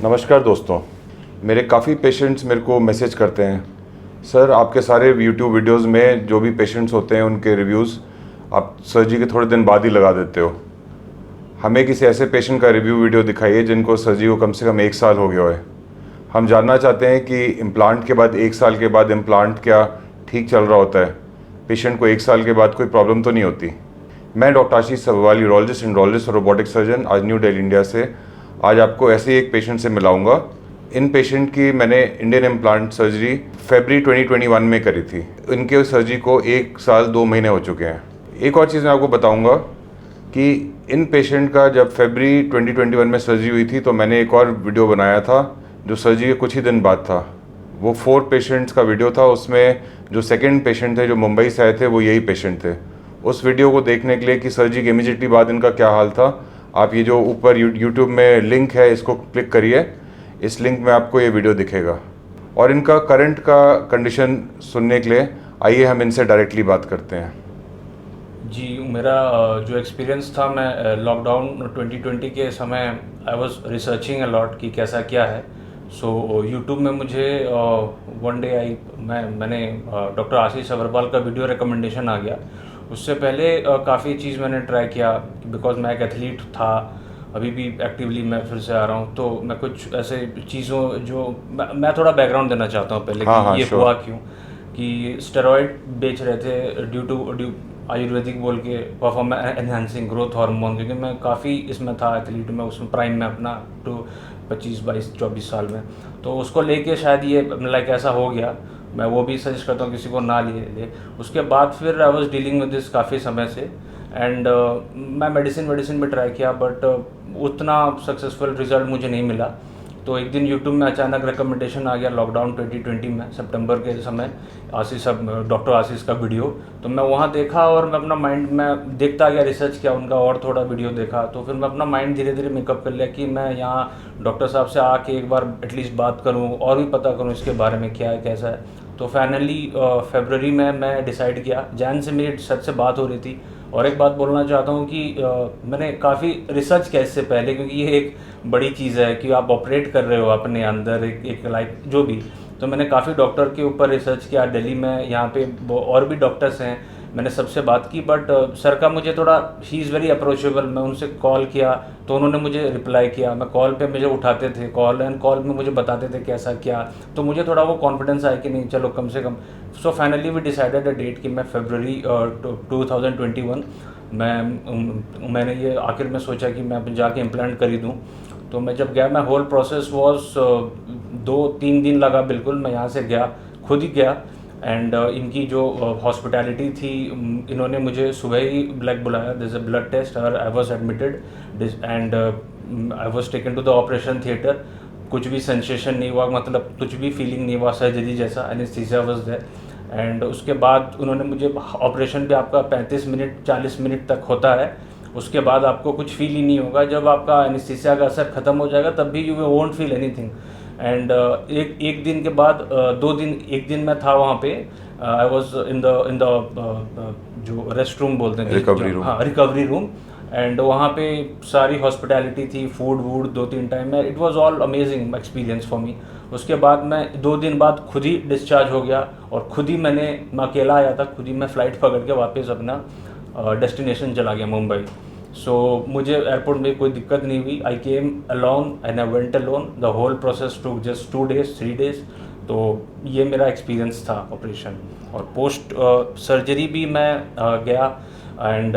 नमस्कार दोस्तों, मेरे काफ़ी पेशेंट्स मेरे को मैसेज करते हैं, सर आपके सारे यूट्यूब वीडियोस में जो भी पेशेंट्स होते हैं उनके रिव्यूज़ आप सर्जरी के थोड़े दिन बाद ही लगा देते हो। हमें किसी ऐसे पेशेंट का रिव्यू वीडियो दिखाइए जिनको सर्जरी को कम से कम 1 साल हो गया है। हम जानना चाहते हैं कि इम्प्लांट के बाद 1 साल के बाद इम्प्लांट क्या ठीक चल रहा होता है, पेशेंट को 1 साल के बाद कोई प्रॉब्लम तो नहीं होती। मैं डॉक्टर आशीष सब्रवाल, यूरोलॉजिस्ट, एंड्रोलॉजिस्ट और रोबोटिक सर्जन, आज न्यू दिल्ली इंडिया से आज आपको ऐसे ही एक पेशेंट से मिलाऊंगा। इन पेशेंट की मैंने इंडियन इम्प्लांट सर्जरी फरवरी 2021 में करी थी। इनके सर्जरी को 1 साल 2 महीने हो चुके हैं। एक और चीज़ मैं आपको बताऊंगा कि इन पेशेंट का जब फरवरी 2021 में सर्जरी हुई थी तो मैंने एक और वीडियो बनाया था जो सर्जरी के कुछ ही दिन बाद था। वो 4 पेशेंट्स का वीडियो था। उसमें जो सेकेंड पेशेंट थे जो मुंबई से आए थे वो यही पेशेंट थे। उस वीडियो को देखने के लिए कि सर्जरी के इमीडिएटली बाद इनका क्या हाल था, आप ये जो ऊपर यूट्यूब में लिंक है इसको क्लिक करिए। इस लिंक में आपको ये वीडियो दिखेगा और इनका करंट का कंडीशन सुनने के लिए आइए हम इनसे डायरेक्टली बात करते हैं। जी, मेरा जो एक्सपीरियंस था, मैं लॉकडाउन 2020 के समय I was researching a lot कि कैसा क्या है। सो यूट्यूब में मुझे वन डे मैंने डॉक्टर आशीष सब्रवाल का वीडियो रिकमेंडेशन आ गया। उससे पहले काफ़ी चीज़ मैंने ट्राई किया बिकॉज मैं एक एथलीट था, अभी भी एक्टिवली मैं फिर से आ रहा हूँ। तो मैं कुछ ऐसे चीज़ों जो मैं थोड़ा बैकग्राउंड देना चाहता हूँ पहले कि ये हुआ क्यों कि स्टेरॉइड बेच रहे थे ड्यू आयुर्वेदिक बोल के परफॉर्मेंस एनहांसिंग ग्रोथ हार्मोन, क्योंकि मैं काफ़ी इसमें था एथलीट में, उसमें प्राइम में अपना टू 25-22-24 साल में। तो उसको लेके शायद ये लाइक ऐसा हो गया। मैं वो भी सजेस्ट करता हूँ किसी को ना ले। उसके बाद फिर I was dealing with this काफ़ी समय से एंड मैं मेडिसिन भी ट्राई किया बट उतना सक्सेसफुल रिजल्ट मुझे नहीं मिला। तो एक दिन यूट्यूब में अचानक रिकमेंडेशन आ गया लॉकडाउन 2020 में सितंबर के समय, डॉक्टर आशीष का वीडियो। तो मैं वहाँ देखा और मैं अपना माइंड में देखता गया, रिसर्च किया उनका और थोड़ा वीडियो देखा। तो फिर मैं अपना माइंड धीरे धीरे मेकअप कर लिया कि मैं यहाँ डॉक्टर साहब से आके एक बार एटलीस्ट बात करूँ और भी पता करूँ इसके बारे में क्या है कैसा है। तो फाइनली फरवरी में मैं डिसाइड किया। जैन से मेरी सर से बात हो रही थी। और एक बात बोलना चाहता हूँ कि मैंने काफ़ी रिसर्च किया इससे पहले, क्योंकि ये एक बड़ी चीज़ है कि आप ऑपरेट कर रहे हो अपने अंदर एक लाइक जो भी। तो मैंने काफ़ी डॉक्टर के ऊपर रिसर्च किया दिल्ली में, यहाँ पे और भी डॉक्टर्स हैं, मैंने सबसे बात की। बट सर का मुझे थोड़ा, ही इज़ वेरी अप्रोचेबल। मैं उनसे कॉल किया तो उन्होंने मुझे रिप्लाई किया। मैं कॉल पे मुझे उठाते थे कॉल एंड कॉल में मुझे बताते थे कैसा क्या। तो मुझे थोड़ा वो कॉन्फिडेंस आया कि नहीं चलो कम से कम। So finally we decided a date कि मैं फरवरी 2021 मैंने ये आखिर में सोचा कि मैं जाके इम्प्लांट कर ही दूँ। तो मैं जब गया, मैं होल प्रोसेस वॉज 2-3 दिन लगा बिल्कुल। मैं यहाँ से गया, खुद ही गया एंड इनकी जो हॉस्पिटैलिटी थी, इन्होंने मुझे सुबह ही ब्लड बुलाया, दिस अ ब्लड टेस्ट और I was admitted and I was taken to the operation theatre. कुछ भी सेंसेशन नहीं हुआ, मतलब कुछ भी फीलिंग नहीं हुआ सर्जरी जैसा, एनेस्थीसिया वाज देयर। एंड उसके बाद उन्होंने मुझे, ऑपरेशन भी आपका 35 मिनट 40 मिनट तक होता है, उसके बाद आपको कुछ फील ही नहीं होगा। जब आपका एनेस्थीसिया का असर ख़त्म हो जाएगा तब भी you won't feel anything. And एक दिन के बाद 2 दिन, एक दिन मैं था वहाँ पे, आई वॉज इन द जो रेस्ट रूम बोलते हैं, रिकवरी रूम। हाँ रिकवरी रूम। एंड वहाँ पे सारी हॉस्पिटैलिटी थी, फूड वूड 2-3 टाइम में, it was all amazing experience for me. उसके बाद मैं 2 दिन बाद खुद ही डिस्चार्ज हो गया और खुद ही मैं अकेला आया था, खुद ही मैं फ़्लाइट पकड़ के वापस अपना डेस्टिनेशन चला गया मुंबई। सो मुझे एयरपोर्ट में कोई दिक्कत नहीं हुई। I came alone and I went alone, the whole process to just 2 days 3 days। तो ये मेरा एक्सपीरियंस था ऑपरेशन। और पोस्ट सर्जरी भी मैं गया एंड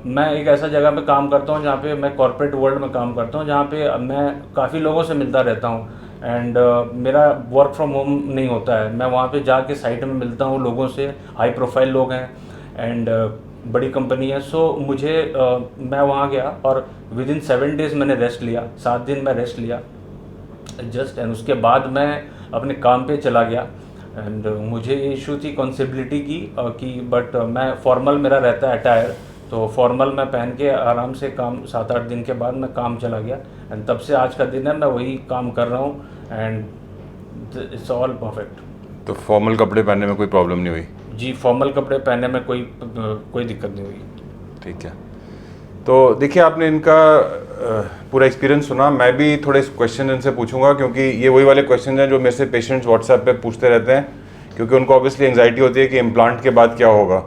मैं एक ऐसा जगह पे काम करता हूँ जहाँ पे मैं कॉर्पोरेट वर्ल्ड में काम करता हूँ, जहाँ पे मैं काफ़ी लोगों से मिलता रहता हूँ एंड मेरा वर्क फ्रॉम होम नहीं होता है। मैं वहाँ पे जाके साइट में मिलता हूँ लोगों से, हाई प्रोफाइल लोग हैं एंड बड़ी कंपनी है। सो मुझे मैं वहाँ गया और विद इन 7 days मैंने रेस्ट लिया, 7 दिन मैं रेस्ट लिया जस्ट। एंड उसके बाद मैं अपने काम पे चला गया एंड मुझे ये इशू थी कॉन्सेबिलिटी की कि बट मैं फॉर्मल मेरा रहता है अटायर, तो फॉर्मल मैं पहन के आराम से काम 7-8 दिन के बाद मैं काम चला गया एंड तब से आज का दिन है मैं वही काम कर रहा हूँ एंड इट्स ऑल परफेक्ट। तो फॉर्मल कपड़े पहनने में कोई प्रॉब्लम नहीं हुई? जी, फॉर्मल कपड़े पहनने में कोई दिक्कत नहीं हुई। ठीक है। तो देखिए आपने इनका पूरा एक्सपीरियंस सुना। मैं भी थोड़े क्वेश्चन इनसे पूछूंगा, क्योंकि ये वही वाले क्वेश्चन हैं जो मेरे से पेशेंट्स व्हाट्सएप पे पूछते रहते हैं, क्योंकि उनको ऑब्वियसली एंग्जाइटी होती है कि इम्प्लांट के बाद क्या होगा।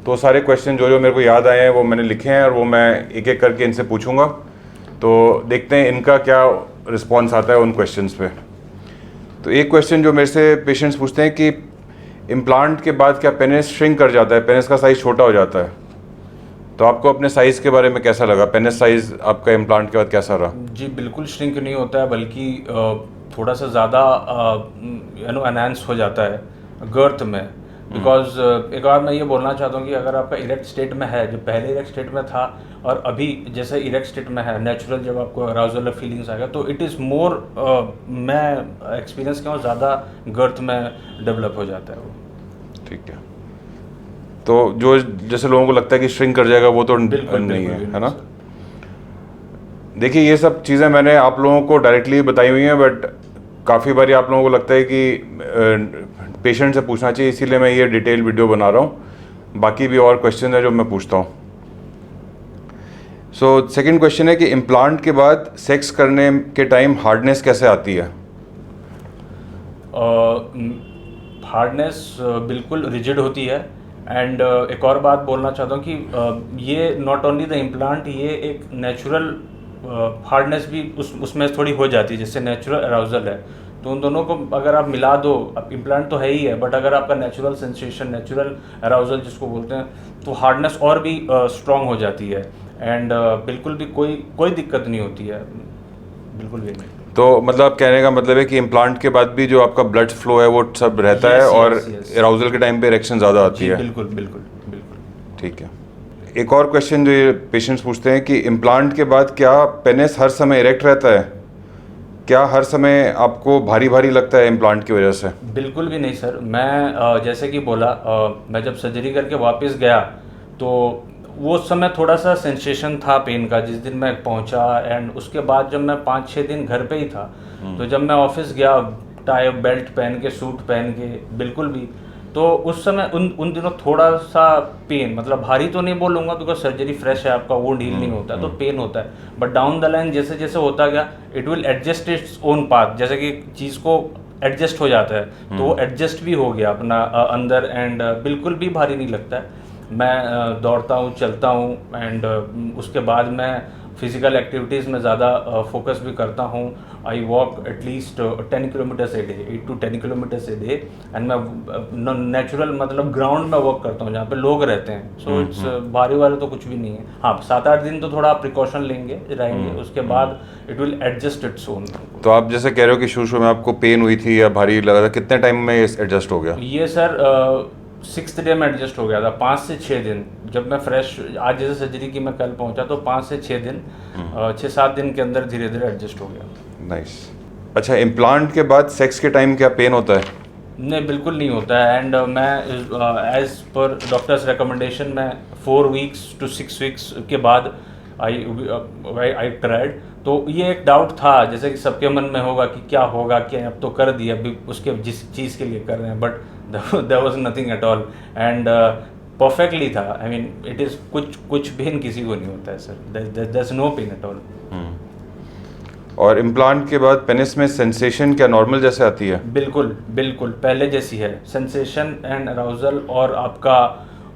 तो सारे क्वेश्चन जो जो मेरे को याद आए हैं वो मैंने लिखे हैं, और वो मैं एक एक करके इनसे पूछूंगा। तो देखते हैं इनका क्या रिस्पॉन्स आता है उन क्वेश्चंस पे। तो एक क्वेश्चन जो मेरे से पेशेंट्स पूछते हैं कि इम्प्लांट के बाद क्या पेनिस श्रिंक कर जाता है, पेनिस का साइज़ छोटा हो जाता है। तो आपको अपने साइज़ के बारे में कैसा लगा, पेनिस साइज़ आपका इम्प्लांट के बाद कैसा रहा? जी बिल्कुल श्रिंक नहीं होता है, बल्कि थोड़ा सा ज़्यादा एनहांस हो जाता है गर्थ में। बिकॉज एक बार मैं ये बोलना चाहता हूँ कि अगर आपका इरेक्ट स्टेट में है, जो पहले इरेक्ट स्टेट में था और अभी जैसे इरेक्ट स्टेट में है, नेचुरल जब आपको अराउजल फीलिंग्स आएगा तो इट इज़ मोर, मैं एक्सपीरियंस किया हूँ, ज़्यादा गर्थ में डेवलप हो जाता है वो। ठीक है। तो जो जैसे लोगों को लगता है कि श्रिंक कर जाएगा वो तो बिल्कुल नहीं बिल्कुल है ना? देखिए ये सब चीज़ें मैंने आप लोगों को डायरेक्टली बताई हुई हैं, बट काफ़ी बार आप लोगों को लगता है कि पेशेंट से पूछना चाहिए, इसीलिए मैं ये डिटेल वीडियो बना रहा हूँ। बाकी भी और क्वेश्चन है जो मैं पूछता हूँ। सो सेकंड क्वेश्चन है कि इम्प्लांट के बाद सेक्स करने के टाइम हार्डनेस कैसे आती है? हार्डनेस बिल्कुल रिजिड होती है। एंड एक और बात बोलना चाहता हूँ कि ये नॉट ओनली द इम्प्लांट, ये एक नेचुरल हार्डनेस भी उसमें थोड़ी हो जाती है, जैसे नेचुरल अराउजल है। तो उन दोनों को अगर आप मिला दो, अब इम्प्लांट तो है ही है, बट अगर आपका नेचुरल सेंसेशन, नेचुरल अराउजल जिसको बोलते हैं, तो हार्डनेस और भी स्ट्रॉन्ग हो जाती है। एंड बिल्कुल भी कोई दिक्कत नहीं होती है, बिल्कुल भी नहीं। तो मतलब कहने का मतलब है कि इम्प्लांट के बाद भी जो आपका ब्लड फ्लो है वो सब रहता है, और अराउजल के टाइम पे इरेक्शन ज़्यादा आती है। बिल्कुल बिल्कुल बिल्कुल। ठीक है। एक और क्वेश्चन जो ये पेशेंट्स पूछते हैं कि इम्प्लांट के बाद क्या पेनिस हर समय इरेक्ट रहता है? क्या हर समय आपको भारी भारी लगता है इम्प्लांट की वजह से? बिल्कुल भी नहीं सर। मैं जैसे कि बोला, मैं जब सर्जरी करके वापस गया तो वो समय थोड़ा सा सेंसेशन था पेन का जिस दिन मैं पहुंचा। एंड उसके बाद जब मैं 5-6 दिन घर पे ही था, तो जब मैं ऑफिस गया टाई बेल्ट पहन के, सूट पहन के, बिल्कुल भी, तो उस समय उन दिनों थोड़ा सा पेन, मतलब भारी तो नहीं बोलूँगा बिकॉज सर्जरी फ्रेश है, आपका वुंड हील नहीं होता है तो पेन होता है, बट डाउन द लाइन जैसे जैसे होता गया it will adjust its own path. जैसे कि चीज़ को एडजस्ट हो जाता है, तो वो एडजस्ट भी हो गया अपना अंदर। एंड बिल्कुल भी भारी नहीं लगता है। मैं दौड़ता हूँ, चलता हूँ, एंड उसके बाद मैं फिजिकल एक्टिविटीज़ में ज़्यादा फोकस भी करता हूँ। I walk at least 10 kilometres a day, 8 to 10 kilometres a day. And मैं नेचुरल मतलब ग्राउंड में वॉक करता हूँ जहाँ पे लोग रहते हैं। सो इट्स भारी वाले तो कुछ भी नहीं है। हाँ, 7-8 दिन तो थोड़ा प्रिकॉशन रहेंगे, उसके बाद it will adjust its own. तो आप जैसे कह रहे हो कि शुरू में आपको पेन हुई थी या भारी लगा था, कितने टाइम में ये एडजस्ट हो गया? ये सर 6th डे में एडजस्ट हो गया था, 5 से 6 दिन। जब मैं फ्रेश, आज जैसे सर्जरी की मैं कल पहुंचा, तो 5 से 6 दिन, 6-7 दिन के अंदर धीरे धीरे एडजस्ट हो गया। नाइस। अच्छा, इम्प्लांट के बाद सेक्स के टाइम क्या पेन होता है? नहीं, बिल्कुल नहीं होता है। एंड मैं एज पर डॉक्टर्स रिकमेंडेशन में 4 weeks to 6 weeks के बाद आई ट्राइड। तो ये एक डाउट था, जैसे कि सबके मन में होगा कि क्या होगा, क्या अब तो कर दिया, अभी उसके जिस चीज़ के लिए कर रहे हैं, but there was nothing at all. And perfectly था। आई मीन इट इज़ कुछ पेन किसी को नहीं होता है sir, there is no pain at all. और इम्प्लांट के बाद पेनिस में सेंसेशन क्या नॉर्मल जैसे आती है? बिल्कुल बिल्कुल पहले जैसी है सेंसेशन एंड अराउजल। और आपका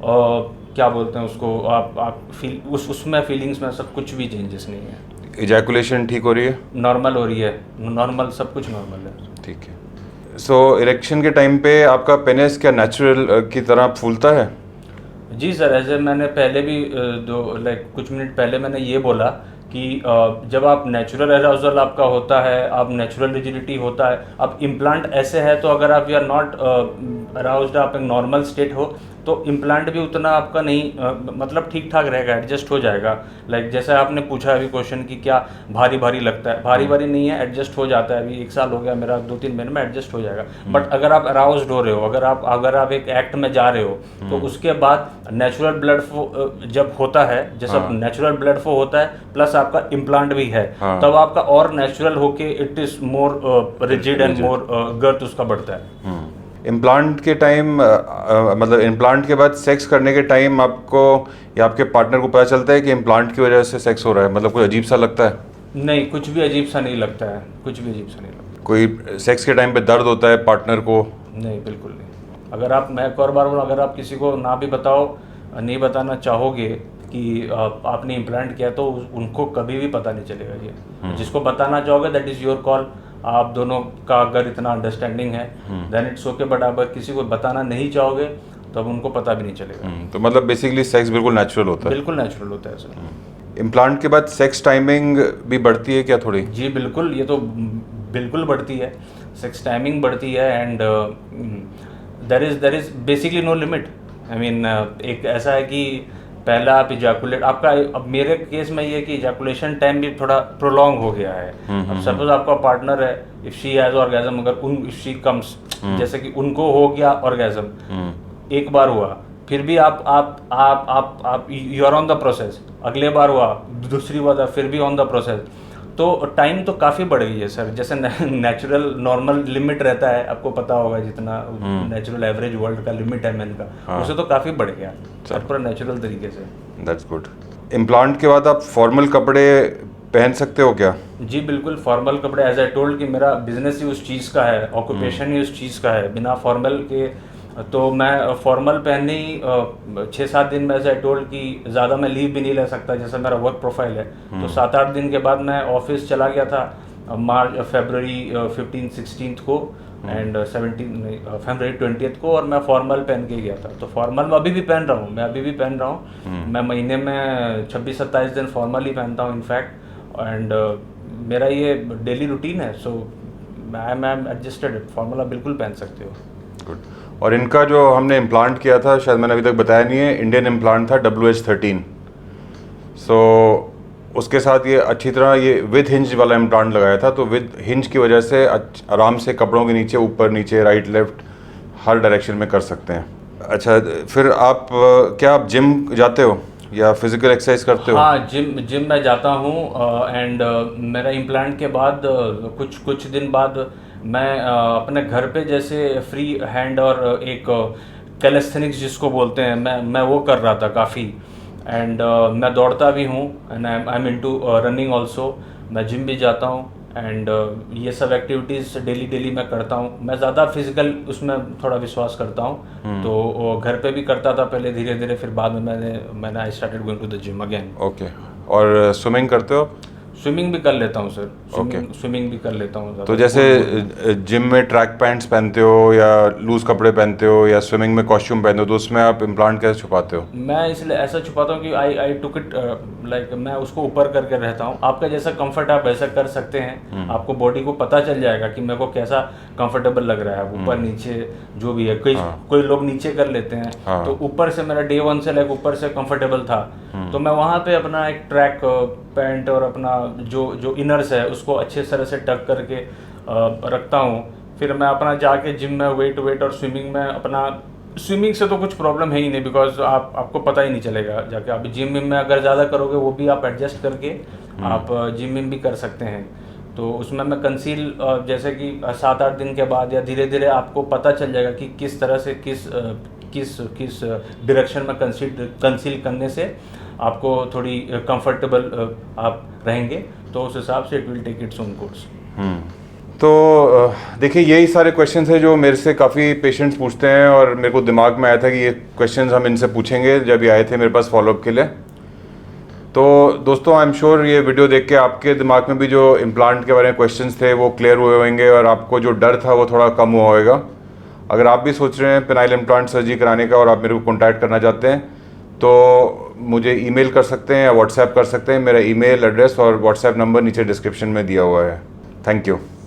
क्या बोलते हैं उसको, आप फील उसमें फीलिंग्स में सब कुछ भी चेंजेस नहीं है। इजैकुलेशन ठीक हो रही है? नॉर्मल हो रही है, नॉर्मल, सब कुछ नॉर्मल है। ठीक है। सो इरेक्शन के टाइम पे आपका पेनिस क्या नेचुरल की तरह फूलता है? जी सर, ऐसे मैंने पहले भी कुछ मिनट पहले मैंने ये बोला कि जब आप नेचुरल अराउजल आपका होता है, आप नेचुरल रिजिडिटी होता है, अब इम्प्लांट ऐसे है तो अगर आप यू आर नॉट अराउज्ड, आप एक नॉर्मल स्टेट हो, तो इम्प्लांट भी उतना आपका नहीं मतलब ठीक ठाक रहेगा, एडजस्ट हो जाएगा। जैसे आपने पूछा अभी क्वेश्चन कि क्या भारी भारी लगता है, भारी भारी नहीं है, एडजस्ट हो जाता है। अभी 1 साल हो गया मेरा, 2-3 महीने में एडजस्ट हो जाएगा। बट अगर आप अराउज्ड हो रहे हो, अगर आप एक एक्ट में जा रहे हो, तो उसके बाद नेचुरल ब्लड फ्लो जब होता है, जैसा नेचुरल ब्लड फ्लो होता है प्लस आपका इम्प्लांट भी है, तब आपका और नेचुरल होके it is more rigid and more girth उसका बढ़ता है। इम्प्लांट के टाइम मतलब इम्प्लांट के बाद सेक्स करने के टाइम आपको या आपके पार्टनर को पता चलता है कि इम्प्लांट की वजह से सेक्स हो रहा है, मतलब कोई अजीब सा लगता है? नहीं, कुछ भी अजीब सा नहीं लगता है, कुछ भी अजीब सा नहीं लगता। कोई सेक्स के टाइम पे दर्द होता है पार्टनर को? नहीं, बिल्कुल नहीं। अगर आप, मैं एक और बार बोलूँ, अगर आप किसी को ना भी बताओ, नहीं बताना चाहोगे कि आपने इम्प्लांट किया, तो उनको कभी भी पता नहीं चलेगा ये। जिसको बताना चाहोगे दैट इज़ योर कॉल। आप दोनों का अगर इतना अंडरस्टैंडिंग है देन इट्स ओके, बट अगर किसी को बताना नहीं चाहोगे तो अब उनको पता भी नहीं चलेगा। तो मतलब बेसिकली सेक्स बिल्कुल नेचुरल होता है? बिल्कुल नेचुरल होता है सर। इम्प्लांट के बाद सेक्स टाइमिंग भी बढ़ती है क्या थोड़ी? जी बिल्कुल, ये तो बिल्कुल बढ़ती है, सेक्स टाइमिंग बढ़ती है, and there is basically no limit. I mean एक ऐसा है कि पहला आप इजैकुलेट आपका, अब मेरे केस में ये है कि इजैकुलेशन टाइम भी थोड़ा प्रोलॉन्ग हो गया है। अब सपोज आपका पार्टनर है, इफ शी हैज ऑर्गेजम, अगर इफ शी कम्स, जैसे कि उनको हो गया ऑर्गेजम, एक बार हुआ, फिर भी आप you are on the process, अगले बार हुआ, दूसरी बार, फिर भी ऑन द प्रोसेस, तो टाइम तो काफ़ी बढ़ गई है सर। जैसे नेचुरल नॉर्मल लिमिट रहता है, आपको पता होगा, जितना नेचुरल एवरेज वर्ल्ड का लिमिट है मेन का, उससे तो काफ़ी बढ़ गया सर, पूरा नेचुरल तरीके से। That's good. इम्प्लांट के बाद आप फॉर्मल कपड़े पहन सकते हो क्या? जी बिल्कुल, फॉर्मल कपड़े, एज आई टोल्ड कि मेरा बिजनेस ही उस चीज़ का है, ऑक्यूपेशन ही उस चीज़ का है। बिना फॉर्मल के तो मैं फॉर्मल पहनने ही 6-7 दिन में, एज आई टोल्ड कि ज़्यादा मैं लीव भी नहीं ले सकता, जैसे मेरा वर्क प्रोफाइल है। तो 7-8 दिन के बाद मैं ऑफिस चला गया था फरवरी 15-16 को, एंड फरवरी 20 को, और मैं फॉर्मल पहन के गया था। तो फॉर्मल मैं अभी भी पहन रहा हूँ, मैं महीने में 26-27 दिन फॉर्मल ही पहनता हूँ इनफैक्ट, एंड मेरा ये डेली रूटीन है। सो आई एम एडजस्टेड, फॉर्मल आप बिल्कुल पहन सकते हो। गुड। और इनका जो हमने इम्प्लांट किया था, शायद मैंने अभी तक बताया नहीं है, इंडियन इम्प्लांट था WH13। सो उसके साथ ये अच्छी तरह ये विद हिंज वाला इम्प्लांट लगाया था, तो विद हिंज की वजह से आराम से कपड़ों के नीचे, ऊपर नीचे, राइट लेफ्ट, हर डायरेक्शन में कर सकते हैं। अच्छा, फिर आप क्या आप जिम जाते हो या फिजिकल एक्सरसाइज करते हो? हाँ, जिम मैं जाता हूँ, एंड मेरा इम्प्लांट के बाद कुछ दिन बाद मैं अपने घर पे जैसे फ्री हैंड और एक कैलेस्थेनिक्स जिसको बोलते हैं, मैं वो कर रहा था काफ़ी, एंड मैं दौड़ता भी हूँ, and I am into running also. मैं जिम भी जाता हूँ, एंड ये सब एक्टिविटीज़ डेली मैं करता हूँ। मैं ज़्यादा फिजिकल उसमें थोड़ा विश्वास करता हूँ, तो घर पे भी करता था पहले, धीरे धीरे फिर बाद में मैंने I started going to the gym again. Okay. और स्विमिंग करते हो? स्विमिंग भी कर लेता हूँ सर, Okay. स्विमिंग भी कर लेता हूँ। तो जैसे जिम में ट्रैक पैंट्स पहनते हो या लूज कपड़े पहनते हो या स्विमिंग में कॉस्ट्यूम पहनते हो, तो उसमें आप इम्प्लांट कैसे छुपाते हो? मैं इसलिए ऐसा छुपाता हूँ कि आई टुक इट लाइक, मैं उसको ऊपर करके रहता हूँ। आपका जैसा कंफर्ट आप वैसा कर सकते हैं, आपको बॉडी को पता चल जाएगा कि मेरे को कैसा कंफर्टेबल लग रहा है, ऊपर नीचे जो भी है। कोई लोग नीचे कर लेते हैं, तो ऊपर से मेरा डे 1 से लाइक ऊपर से कंफर्टेबल था, तो मैं वहाँ पे अपना एक ट्रैक पैंट और अपना जो इनर्स है उसको अच्छे तरह से टक करके रखता हूँ। फिर मैं अपना जाके जिम में वेट और स्विमिंग में अपना, स्विमिंग से तो कुछ प्रॉब्लम है ही नहीं, बिकॉज आपको पता ही नहीं चलेगा जाके। आप जिम में अगर ज़्यादा करोगे, वो भी आप एडजस्ट करके आप जिम में भी कर सकते हैं। तो उसमें मैं कंसील, जैसे कि 7-8 दिन के बाद या धीरे धीरे आपको पता चल जाएगा कि किस तरह से किस डायरेक्शन में कंसील करने से आपको थोड़ी कंफर्टेबल आप रहेंगे, तो उस हिसाब से it will take its own course. तो देखिए, यही सारे क्वेश्चंस हैं जो मेरे से काफ़ी पेशेंट्स पूछते हैं, और मेरे को दिमाग में आया था कि ये क्वेश्चंस हम इनसे पूछेंगे जब ये आए थे मेरे पास फॉलोअप के लिए। तो दोस्तों, आई एम श्योर ये वीडियो देख के आपके दिमाग में भी जो इम्प्लांट के बारे में क्वेश्चंस थे वो क्लियर हुए होंगे, और आपको जो डर था वो थोड़ा कम हुआ होगा। अगर आप भी सोच रहे हैं पेनाइल इम्प्लांट सर्जरी कराने का और आप मेरे को कॉन्टैक्ट करना चाहते हैं, तो मुझे ईमेल कर सकते हैं या व्हाट्सएप कर सकते हैं। मेरा ईमेल एड्रेस और व्हाट्सएप नंबर नीचे डिस्क्रिप्शन में दिया हुआ है। Thank you.